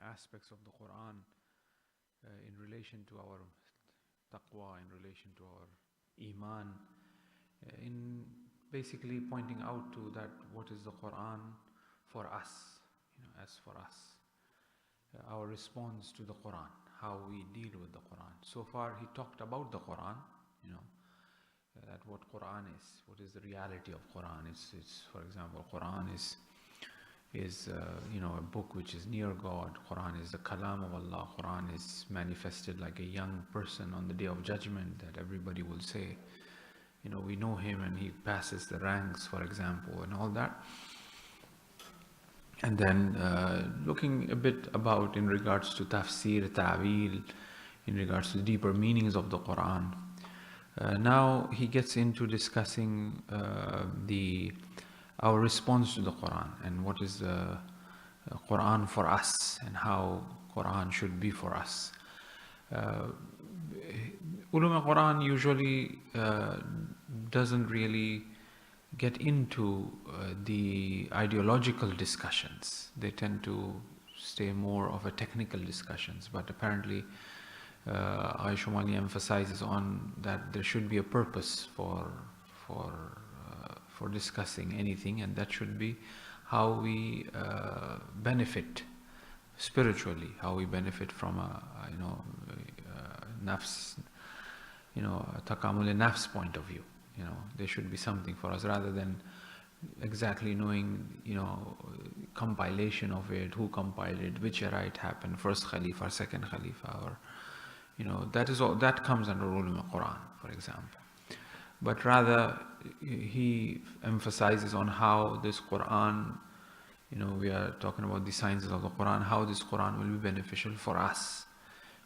aspects of the Quran in relation to our taqwa, in relation to our iman, in basically pointing out to that what is the Quran for us, as for us, our response to the Quran, how we deal with the Quran. So far he talked about the Quran, that what Quran is, what is the reality of Quran. It's for example, Quran is a book which is near God. Quran is the kalam of Allah. Quran is manifested like a young person on the day of judgment, that everybody will say, we know him and he passes the ranks, for example, and all that. And then looking a bit about in regards to tafsir, ta'wil, in regards to the deeper meanings of the Quran. Now he gets into discussing our response to the Quran, and what is the Quran for us, and how Quran should be for us. Ulum al-Quran usually doesn't really get into the ideological discussions. They tend to stay more of a technical discussions, but apparently Aisha Mali emphasizes on that there should be a purpose for discussing anything, and that should be how we benefit spiritually, how we benefit from nafs, takamul nafs point of view. There should be something for us, rather than exactly knowing, compilation of it, who compiled it, which era it happened, first Khalifa, second Khalifa, or that is all. That comes under ulum al-Quran, for example. But rather, he emphasizes on how this Quran, we are talking about the sciences of the Quran, how this Quran will be beneficial for us.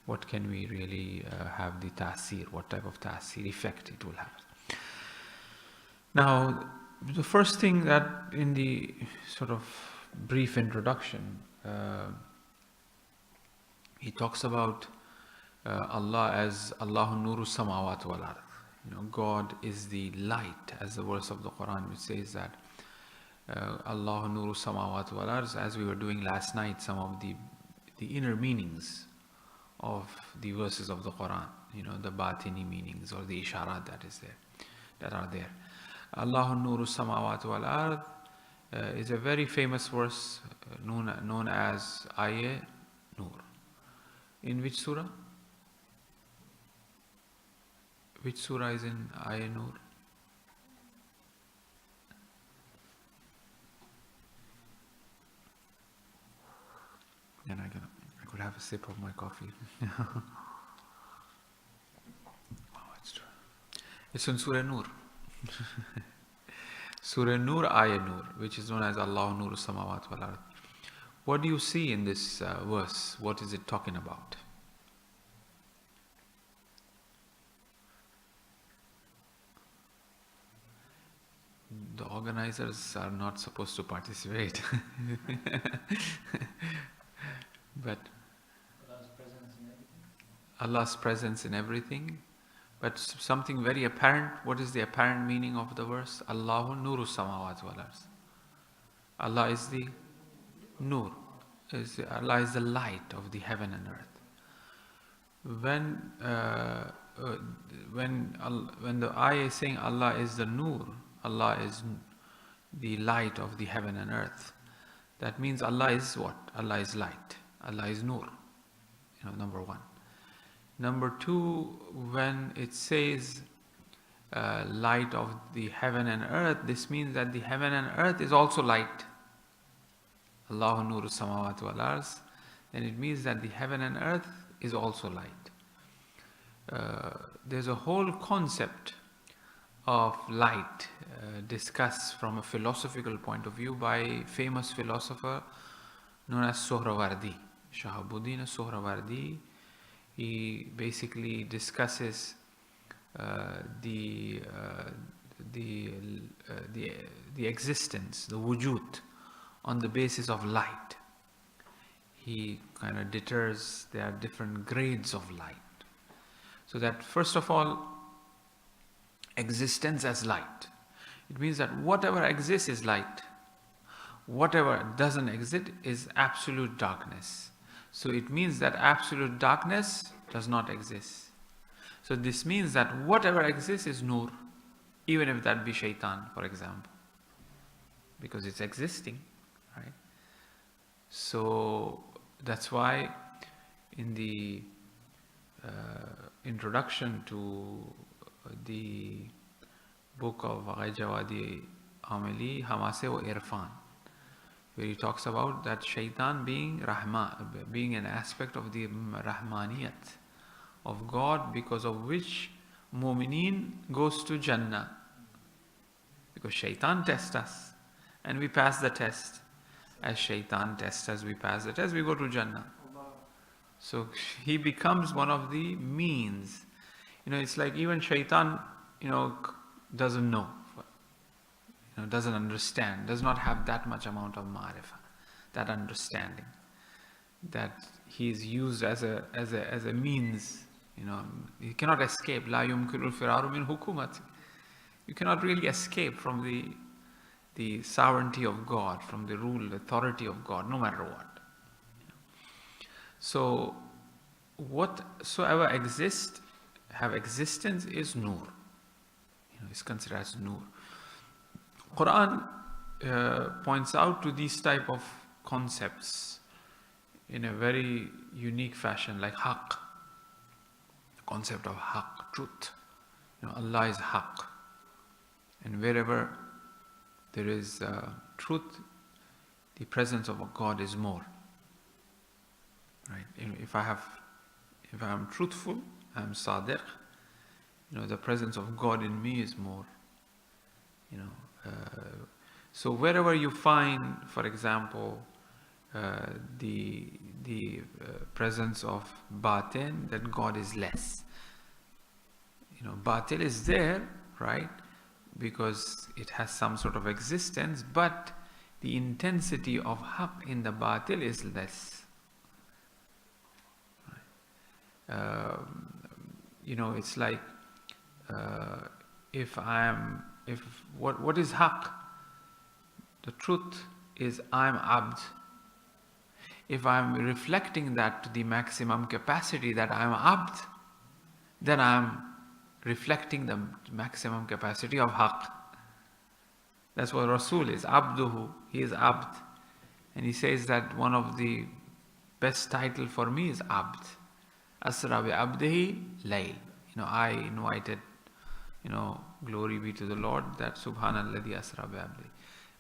What can we really have the ta'asir, what type of ta'asir effect it will have. Now, the first thing that in the sort of brief introduction, he talks about Allah as Allahu Nuru Samawat wal Ard. God is the light, as the verse of the Quran which says that Allahu Nuru Samawat wal Ard. As we were doing last night, some of the inner meanings of the verses of the Quran, the batini meanings, or the isharat that are there. Allahu Nuru Samawat wal Ard is a very famous verse known as Ayah Nur. In which surah? Which surah is in Ayah Nur? And I could have a sip of my coffee. Oh, it's true. It's in Surah Nur. Surah Nur, Ayah Nur, which is known as Allah Nur Samawat wal Ard. What do you see in this verse? What is it talking about? The organizers are not supposed to participate. But Allah's presence in everything. But something very apparent. What is the apparent meaning of the verse? Allahu Nuru Samawat wal Ard. Allah is the Nur. Allah is the light of the heaven and earth. When the ayah is saying Allah is the Nur, Allah is the light of the heaven and earth, that means Allah is what? Allah is light. Allah is Nur. Number one. Number two, when it says light of the heaven and earth, this means that the heaven and earth is also light. Allahu Nuru Samawat wal Ard. Then it means that the heaven and earth is also light. There's a whole concept of light discussed from a philosophical point of view by a famous philosopher known as Sohrawardi, Shahabuddin Sohrawardi. He basically discusses the existence, the wujud, on the basis of light. He kind of deters there are different grades of light. So that first of all, existence as light. It means that whatever exists is light. Whatever doesn't exist is absolute darkness. So it means that absolute darkness does not exist. So this means that whatever exists is nur, even if that be shaitan, for example, because it's existing, right? So that's why in the introduction to the book of Jawadi Amali, Hamase wa Irfan, where he talks about that shaitan being Rahman, being an aspect of the Rahmaniyat of God, because of which Mu'mineen goes to Jannah. Because shaitan tests us and we pass the test. As shaitan tests us, we pass the test, we go to Jannah. So he becomes one of the means. It's like even shaitan, doesn't know, doesn't understand, does not have that much amount of ma'rifah, that understanding, that he is used as a means. He cannot escape. La yumkinul firaru min hukumati. You cannot really escape from the sovereignty of God, from the rule, authority of God, no matter what. So whatsoever have existence is nur. Is considered as nur. Quran points out to these type of concepts in a very unique fashion, like haqq, the concept of haqq, truth. Allah is haqq, and wherever there is truth, the presence of a God is more. Right? If I am truthful, I am sadiq. The presence of God in me is more. So wherever you find, for example, the presence of batin, then God is less. Batil is there, right? Because it has some sort of existence, but the intensity of haqq in the batil is less. Right? It's like what is haqq? The truth is I am abd. If I am reflecting that to the maximum capacity that I am abd, then I am reflecting the maximum capacity of haqq. That's what Rasul is, abduhu. He is abd. And he says that one of the best title for me is abd. Asra bi abdihi layl. I invited, glory be to the Lord, that Subhanalladhi asra bi abdihi.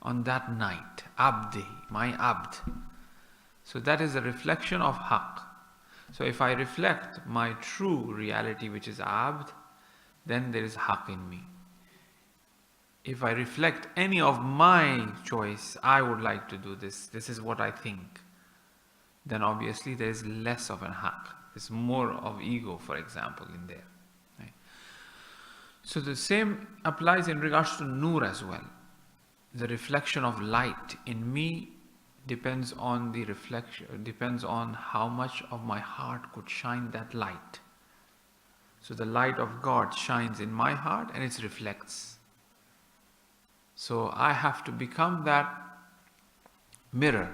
On that night, abdi, my abd. So that is a reflection of haqq. So if I reflect my true reality, which is abd, then there is haqq in me. If I reflect any of my choice, I would like to do this, this is what I think, then obviously there is less of an haqq. There's more of ego, for example, in there. Right? So the same applies in regards to nur as well. The reflection of light in me depends on the reflection, depends on how much of my heart could shine that light. So the light of God shines in my heart and it reflects. So I have to become that mirror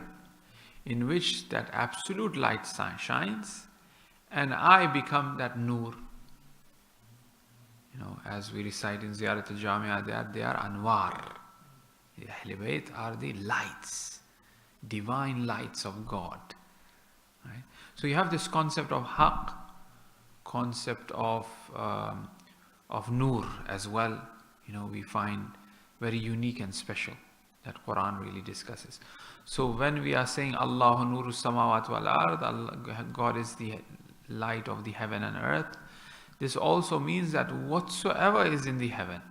in which that absolute light shines, and I become that nur. As we recite in Ziyarat al-Jamia, they are anwar. The Ahl Bayt are the lights, divine lights of God. Right? So you have this concept of haqq, concept of nur as well. We find very unique and special that Quran really discusses. So when we are saying Allahu nuru samawat wal ard, God is the light of the heaven and earth, this also means that whatsoever is in the heaven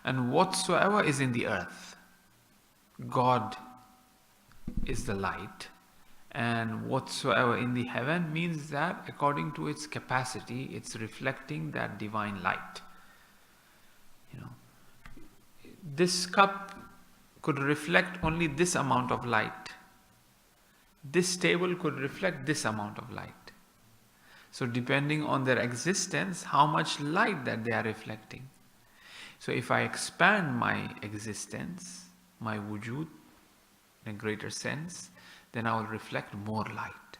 and whatsoever is in the earth, God is the light, and whatsoever in the heaven means that according to its capacity, it's reflecting that divine light. This cup could reflect only this amount of light. This table could reflect this amount of light. So depending on their existence, how much light that they are reflecting. So if I expand my existence, my wujud, in a greater sense, then I will reflect more light.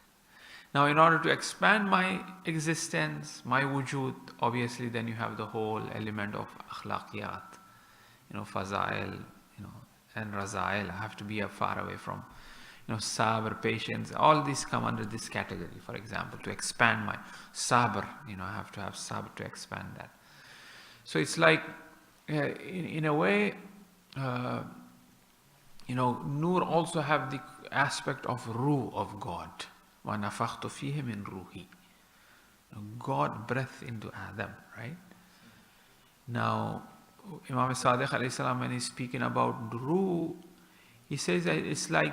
Now, in order to expand my existence, my wujud, obviously then you have the whole element of akhlaqiyat, fazail, and razail. I have to be far away from, sabr, patience. All these come under this category. For example, to expand my sabr, I have to have sabr to expand that. So it's like, in a way, Nur also have the aspect of ruh of God. وَنَفَخْتُ فِيهِ مِنْ رُوحِي. God breathed into Adam, right? Now, Imam Sadiq alayhi salam, when he's speaking about ruh, he says that it's like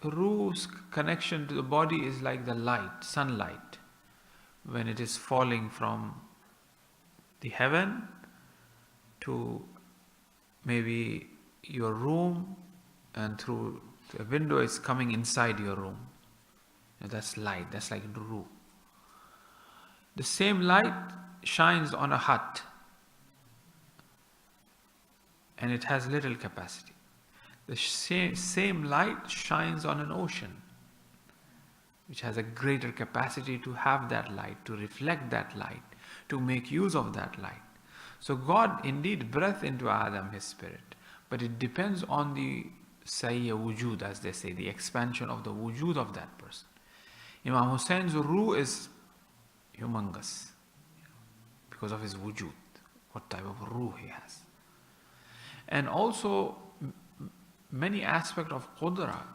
ruh's connection to the body is like the light, sunlight, when it is falling from the heaven to maybe your room, and through the window it's coming inside your room. That's light, that's like ruh. The same light shines on a hut, and it has little capacity. The same light shines on an ocean, which has a greater capacity to have that light, to reflect that light, to make use of that light. So God indeed breathed into Adam his spirit, but it depends on the sayya wujud, as they say, the expansion of the wujud of that person. Imam Hussein's ruh is humongous because of his wujud, what type of ruh he has. And also many aspects of qudra,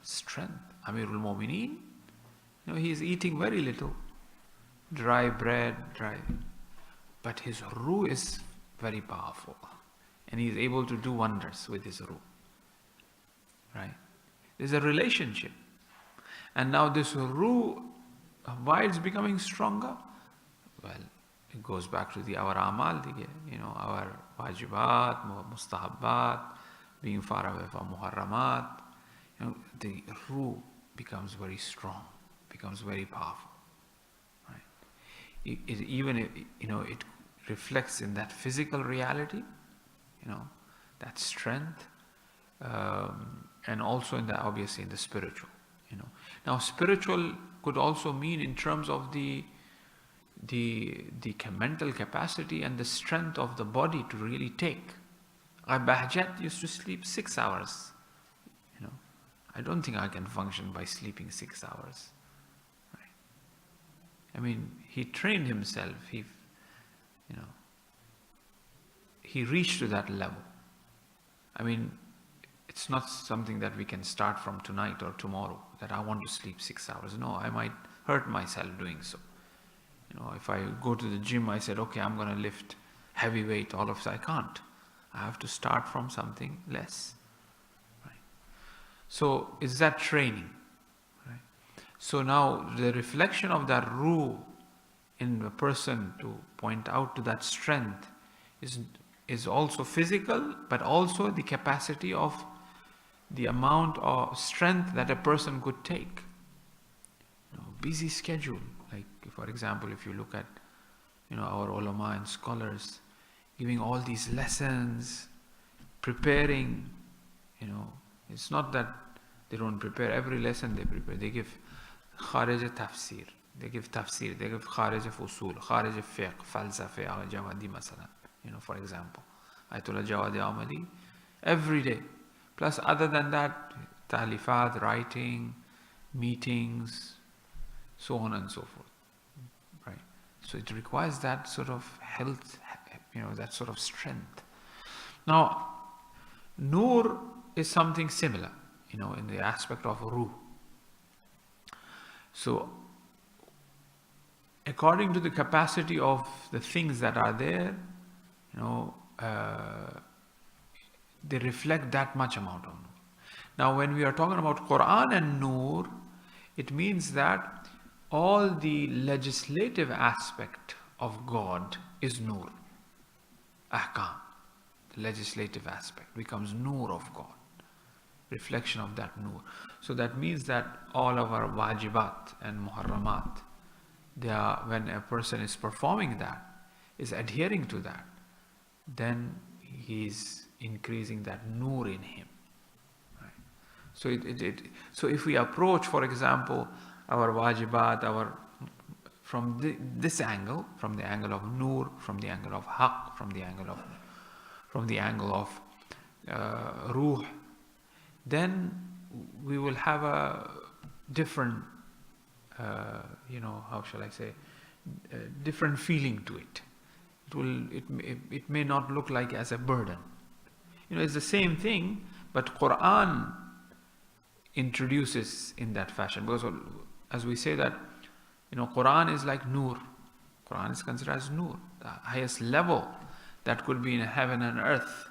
strength. Amirul Mu'mineen, he is eating very little, dry bread, but his ruh is very powerful, and he is able to do wonders with his ruh. Right? There's a relationship. And now this ruh, why it's becoming stronger? Well, it goes back to our amal, our wajibat, mustahabbat, being far away from muharramat. The ruh becomes very strong, becomes very powerful. Right? It reflects in that physical reality, that strength, and also obviously in the spiritual. Now spiritual could also mean in terms of the mental capacity and the strength of the body to really take. Bahjat used to sleep 6 hours. I don't think I can function by sleeping 6 hours. Right? He trained himself. He reached to that level. It's not something that we can start from tonight or tomorrow, that I want to sleep 6 hours. No, I might hurt myself doing so. If I go to the gym, I said, okay, I'm going to lift heavy weight, all of that. I can't. I have to start from something less. Right? So is that training? Right? So now the reflection of that ruh in a person to point out to that strength is also physical, but also the capacity of the amount of strength that a person could take. Busy schedule, like for example, if you look at our ulama and scholars giving all these lessons, preparing, it's not that they don't prepare. Every lesson they prepare. They give kharij tafsir, they give tafsir, they give kharij usul, kharij fiqh, falsafa, jawadi masalan, for example, Ayatollah Jawadi Amali, every day. Plus, other than that, talifat, writing, meetings, so on and so forth. Right? So it requires that sort of health, that sort of strength. Now, nur is something similar, in the aspect of ruh. So, according to the capacity of the things that are there, they reflect that much amount of nur. Now, when we are talking about Quran and nur, it means that all the legislative aspect of God is nur. Ahkam, the legislative aspect, becomes nur of God. Reflection of that nur. So that means that all of our wajibat and muharramat, when a person is performing that, is adhering to that, then he is increasing that nur in him. Right? So so if we approach, for example, our wajibat, this angle, from the angle of nur, from the angle of haqq, from the angle of ruh, then we will have a different, how shall I say, different feeling to it. It may not look like as a burden. It's the same thing, but Quran introduces in that fashion, because as we say that, Quran is like nur. Quran is considered as nur, the highest level that could be in heaven and earth.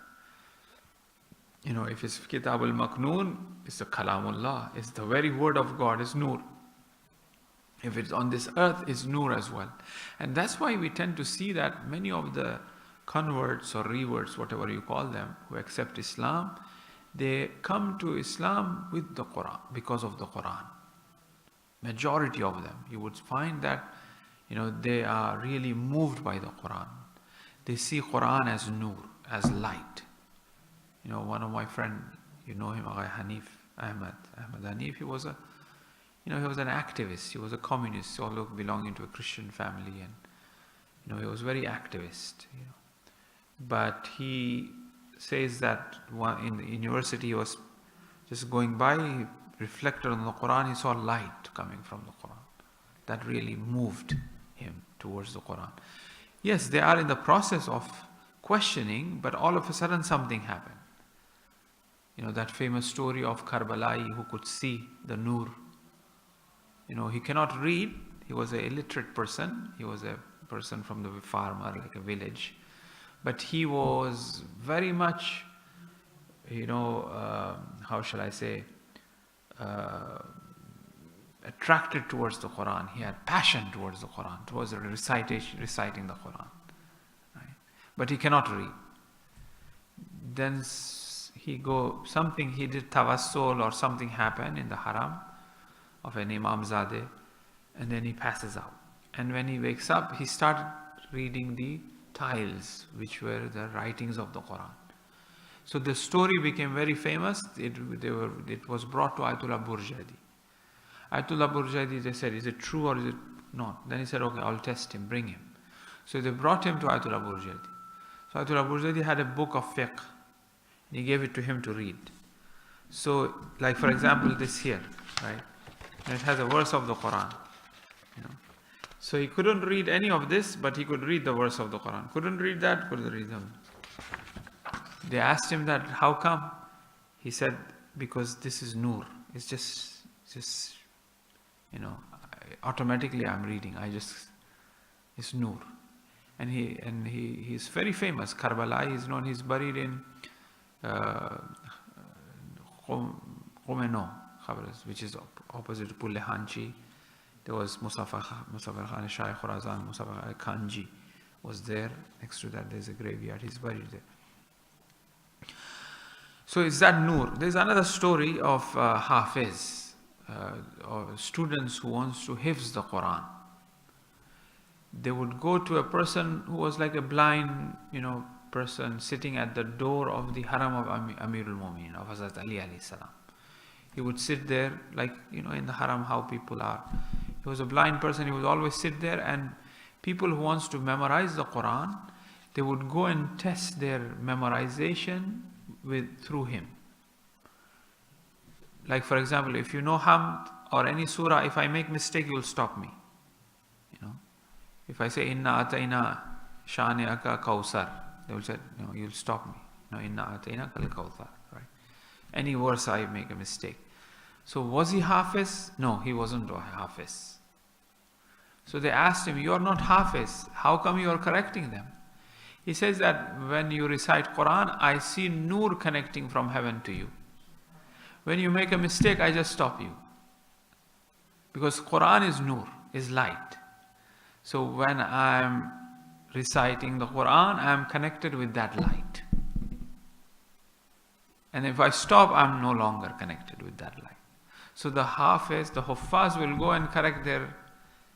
If it's Kitab al-Maknoon, it's the Kalamullah, it's the very word of God, it's nur. If it's on this earth, it's nur as well. And that's why we tend to see that many of the converts or reverts, whatever you call them, who accept Islam, they come to Islam with the Quran, because of the Quran. Majority of them, you would find that, they are really moved by the Quran. They see Quran as nur, as light. One of my friend, him, Ahmad Hanif, he was he was an activist, he was a communist, although belonging to a Christian family, and he was very activist. But he says that in the university he was just going by, he reflected on the Quran, he saw light coming from the Quran. That really moved him towards the Quran. Yes, they are in the process of questioning, but all of a sudden something happened. That famous story of Karbalai who could see the nur. He cannot read, he was an illiterate person, he was a person from the farmer, like a village. But he was very much, how shall I say, attracted towards the Quran. He had passion towards the Quran, towards reciting the Quran. Right? But he cannot read. Then he did tawassul or something happened in the haram of an Imam Zadeh, and then he passes out. And when he wakes up, he started reading the tiles, which were the writings of the Quran. So the story became very famous. It was brought to Ayatollah Burjadi. Ayatollah Burjadi, they said, is it true or is it not? Then he said, okay, I'll test him, bring him. So they brought him to Ayatollah Burjadi. So Ayatollah Burjadi had a book of fiqh. He gave it to him to read. So, like for example, this here, right? And it has a verse of the Quran. So he couldn't read any of this, but he could read the verse of the Quran. Couldn't read that, couldn't read them. They asked him that, how come? He said, because this is nur. It's just automatically I'm reading. It's nur. And he's very famous. Karbala is known. He's buried in Qumeno, which is opposite to Pulle Hanchi. There was Musaffar Khan Shah Khorazan, Musaffar Khanji was there. Next to that there's a graveyard. He's buried there. So is that nur? There's another story of Hafiz, or students who wants to hifz the Quran. They would go to a person who was like a blind, person sitting at the door of the haram of Amirul Mu'minin, of Hazrat Ali alayhi salam. He would sit there like, in the haram how people are. He was a blind person, he would always sit there, and people who wants to memorize the Quran, they would go and test their memorization through him. Like for example, if you know Hamd or any surah, if I make mistake, you'll stop me. If I say Inna Atayna Shani'aka Kawsar, they will say, no, you'll stop me. No, Inna Atayna Kal Kawsar. Right? Any verse I make a mistake. So was he Hafiz? No, he wasn't Hafiz. So they asked him, you are not Hafiz. How come you are correcting them? He says that when you recite Quran, I see nur connecting from heaven to you. When you make a mistake, I just stop you. Because Quran is nur, is light. So when I am reciting the Quran, I am connected with that light. And if I stop, I am no longer connected with that light. So the Hafiz, the Huffaz will go and correct their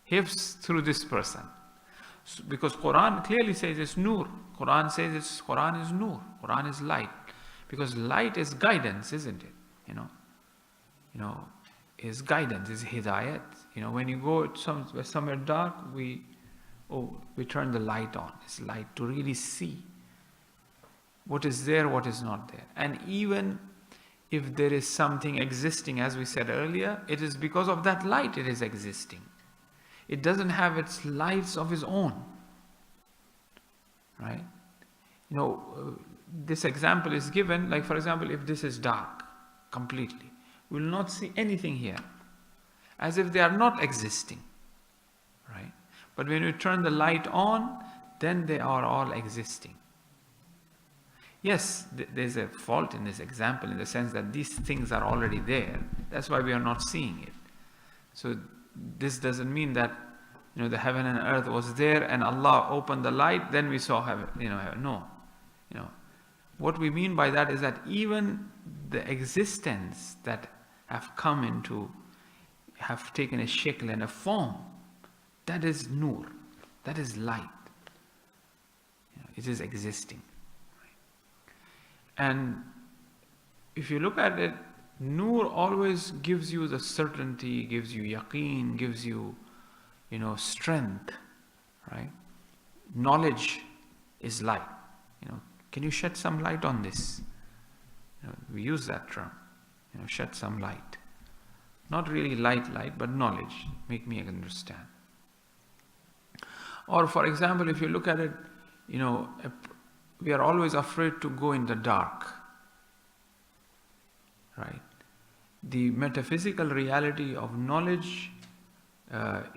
hifz through this person. So, because Quran clearly says it's nur. Quran says Quran is nur. Quran is light. Because light is guidance, isn't it? is guidance, is hidayat. When you go somewhere dark, we turn the light on. It's light to really see what is there, what is not there. And even if there is something existing, as we said earlier, it is because of that light it is existing. It doesn't have its lives of its own. Right? This example is given, like for example, if this is dark completely, we will not see anything here, as if they are not existing. Right? But when you turn the light on, then they are all existing. Yes, there's a fault in this example in the sense that these things are already there. That's why we are not seeing it. So this doesn't mean that the heaven and earth was there and Allah opened the light, then we saw heaven. No. What we mean by that is that even the existence that have taken a shakl and a form, that is nur, that is light. It is existing. And if you look at it, nur always gives you the certainty, gives you yaqeen, gives you, strength, right? Knowledge is light. Can you shed some light on this? We use that term, shed some light. Not really light, but knowledge. Make me understand. Or for example, if you look at it, we are always afraid to go in the dark. Right? The metaphysical reality of knowledge of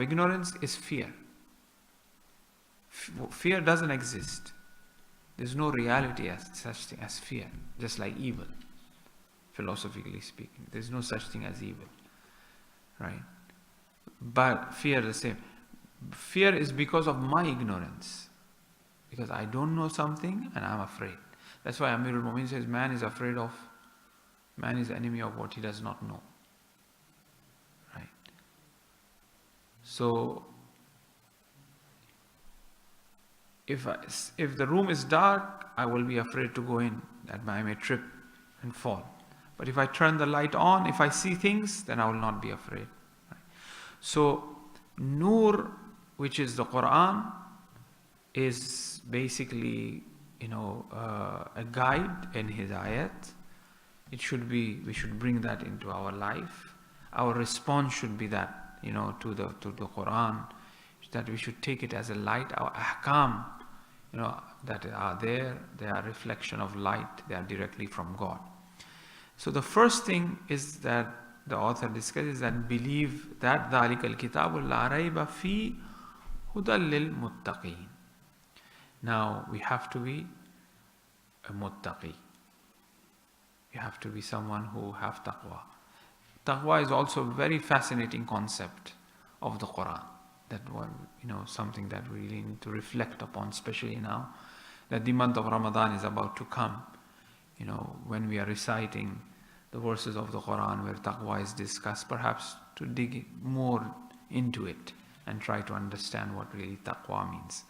ignorance is fear. Fear doesn't exist. There's no reality as such thing as fear, just like evil, philosophically speaking. There's no such thing as evil. Right? But fear the same. Fear is because of my ignorance. Because I don't know something and I'm afraid. That's why Amirul Mu'min says man is enemy of what he does not know. Right? So, if the room is dark, I will be afraid to go in, that I may trip and fall. But if I turn the light on, if I see things, then I will not be afraid. Right? So, Nur, which is the Quran, is basically, a guide and hidayat. We should bring that into our life. Our response should be that, to the Quran, that we should take it as a light. Our ahkam, that are there, they are reflection of light. They are directly from God. So the first thing is that the author discusses that believe that ذَلِكَ الْكِتَابُ لَا رَيْبَ فِي هُدًى لِلْمُتَّقِينَ. Now we have to be a muttaqi. You have to be someone who have taqwa. Taqwa is also a very fascinating concept of the Quran. That one, something that we really need to reflect upon, especially now that the month of Ramadan is about to come. When we are reciting the verses of the Quran where taqwa is discussed, perhaps to dig more into it and try to understand what really taqwa means.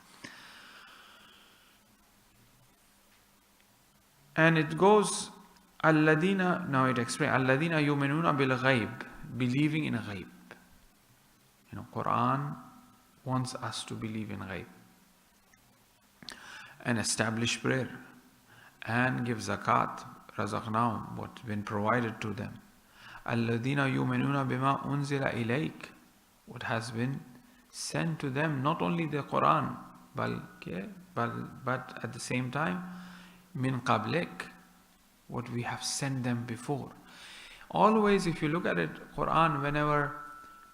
And it goes, Alladina, now it explains, Alladina yuminuna bil ghaib, believing in ghaib. Quran wants us to believe in ghaib and establish prayer and give zakat, razaqnahum, what's been provided to them. Alladina yuminuna bima unzila ilayk, what has been sent to them, not only the Quran, but at the same time, min qablik, what we have sent them before. Always, if you look at it, Quran, whenever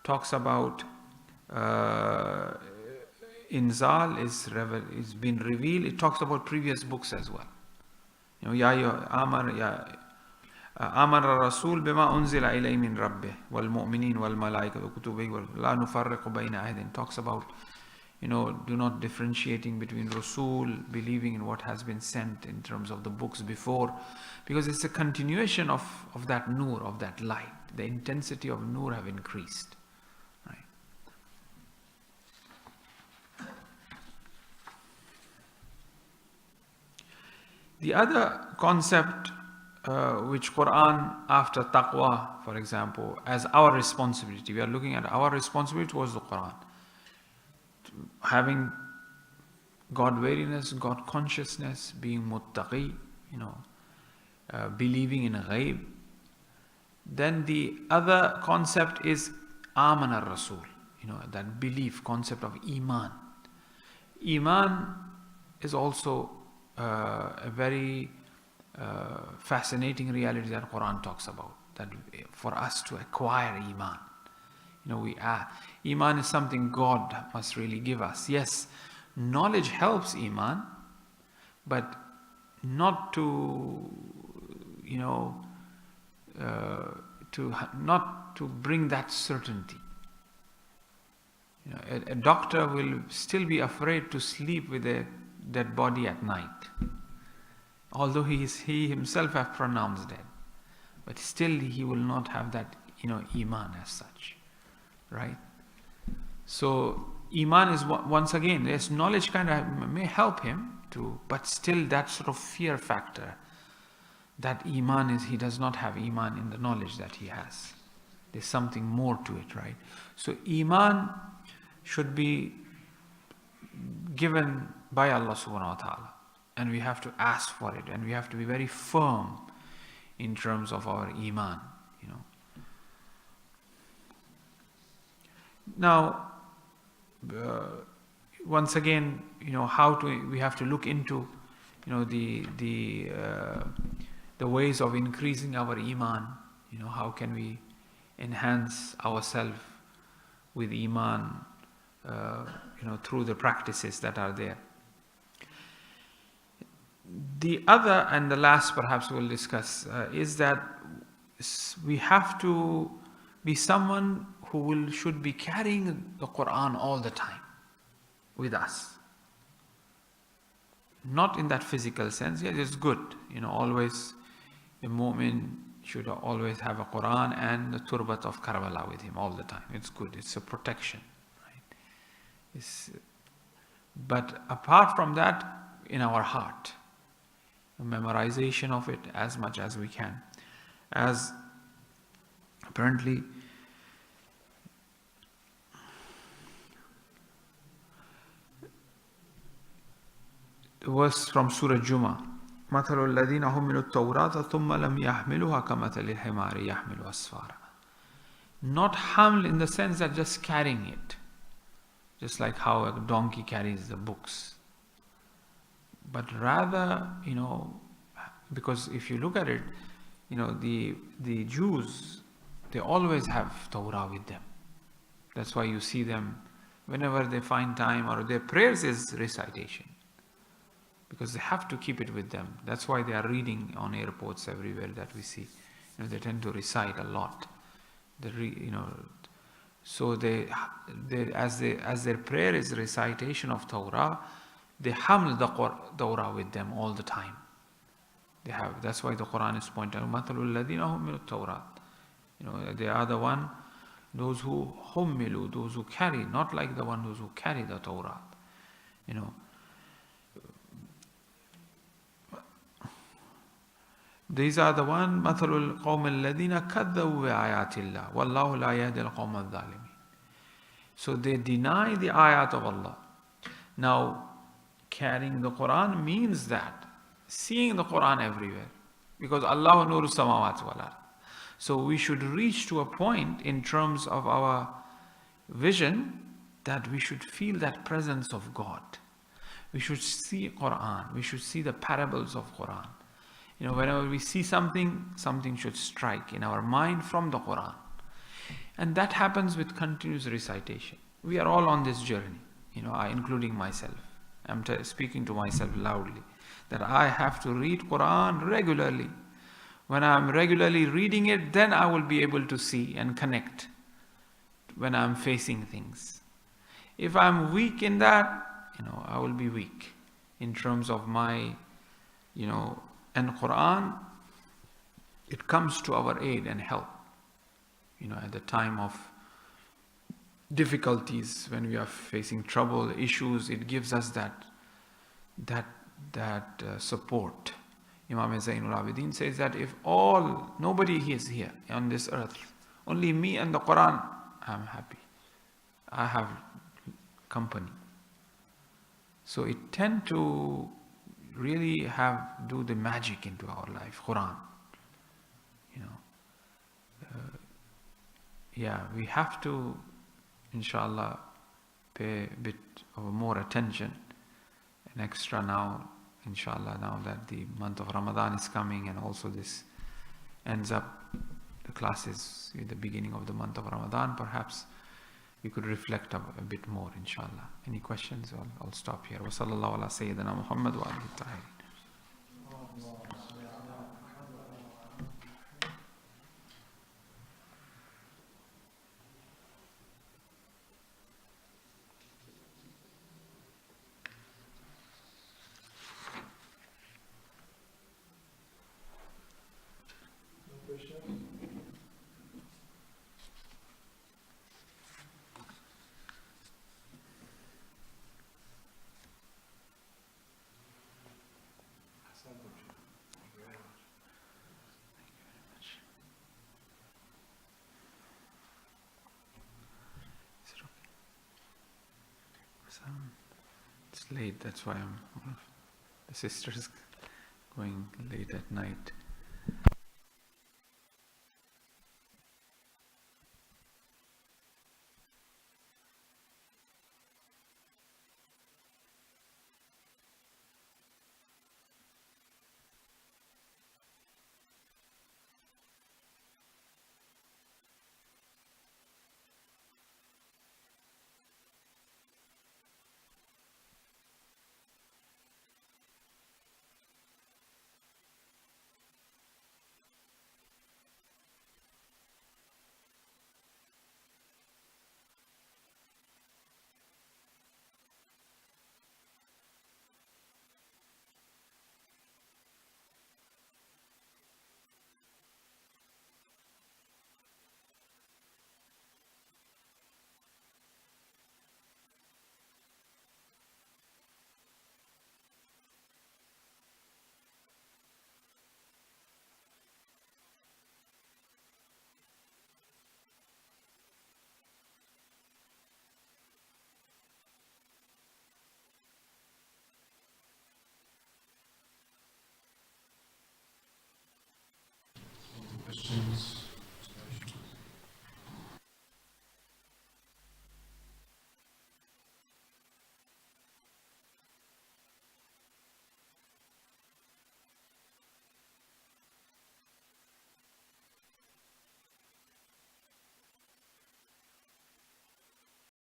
talks about inzal is been revealed, it talks about previous books as well. آمن الرسول بما أنزل إليه من ربه والمؤمنين والملائكة وكتبه لا نفرق بين أحد. Talks about, do not differentiating between Rasul, believing in what has been sent in terms of the books before, because it's a continuation of that nur, of that light. The intensity of nur have increased. Right? The other concept which Quran after taqwa, for example, as our responsibility. We are looking at our responsibility towards the Quran. Having God wariness, God consciousness, being muttaqi, believing in ghaib. Then the other concept is Aman al-Rasul, that belief, concept of Iman. Iman is also a very fascinating reality that Quran talks about. That for us to acquire Iman, Iman is something God must really give us. Yes, knowledge helps Iman, but not to, not to bring that certainty. A doctor will still be afraid to sleep with a dead body at night, although he himself have pronounced dead, but still he will not have that Iman as such, right? So Iman is once again, yes, knowledge kind of may help him to, but still that sort of fear factor, that Iman is, he does not have Iman in the knowledge that he has. There's something more to it, right? So Iman should be given by Allah subhanahu wa ta'ala, and we have to ask for it, and we have to be very firm in terms of our Iman, Now, once again, we have to look into, the ways of increasing our Iman. How can we enhance ourselves with Iman, through the practices that are there. The other and the last perhaps we'll discuss is that we have to be someone who should be carrying the Quran all the time with us. Not in that physical sense. Yes, it's good. Always a mu'min should always have a Quran and the turbat of Karbala with him all the time. It's good. It's a protection. Right? But apart from that, in our heart, a memorization of it as much as we can. As apparently the verse from Surah Juma, مَثَلُ الَّذِينَ حُمِّلُوا التَّوْرَاةَ ثُمَّ لَمْ يَحْمِلُوهَا كَمَثَلِ الْحِمَارِ يَحْمِلُ أَسْفَارًا. Not haml in the sense that just carrying it, just like how a donkey carries the books, but rather, because if you look at it, the Jews, they always have Torah with them. That's why you see them whenever they find time, or their prayers is recitation, because they have to keep it with them. That's why they are reading on airports everywhere that we see. They tend to recite a lot. So they as their prayer is recitation of Torah, they haml the Torah with them all the time. That's why the Quran is pointing out, مَثَلُ الَّذِينَ هُمِّلُوا التَّوْرَاةَ. They are the one, those who hummilu, those who carry, not like the one who carry the Torah. These are the one, مَثَلُ الْقَوْمِ الَّذِينَ كَذَّبُوا بِآيَاتِ اللَّهِ وَاللَّهُ لَا يَهْدِي الْقَوْمَ الظَّالِمِينَ. So they deny the ayat of Allah. Now, carrying the Quran means that seeing the Quran everywhere, because Allah nuru samawati wal ard. So we should reach to a point in terms of our vision that we should feel that presence of God. We should see Quran. We should see the parables of Quran. Whenever we see something should strike in our mind from the Quran. And that happens with continuous recitation. We are all on this journey, including myself. I'm speaking to myself loudly, that I have to read Quran regularly. When I'm regularly reading it, then I will be able to see and connect when I'm facing things. If I'm weak in that, I will be weak in terms of my, and Quran, it comes to our aid and help. At the time of difficulties, when we are facing trouble, issues, it gives us that support. Imam Zainul Abidin says that if nobody is here on this earth, only me and the Quran, I'm happy. I have company. So it tend to really do the magic into our life, Quran. We have to, inshallah, pay a bit of more attention and extra now, inshallah, now that the month of Ramadan is coming, and also this ends up the classes with the beginning of the month of Ramadan. Perhaps we could reflect a bit more, inshallah. Any questions? I'll stop here. Wa sallallahu ala Sayyidina Muhammad wa alihi tahirin. It's late, that's why the sisters going late at night.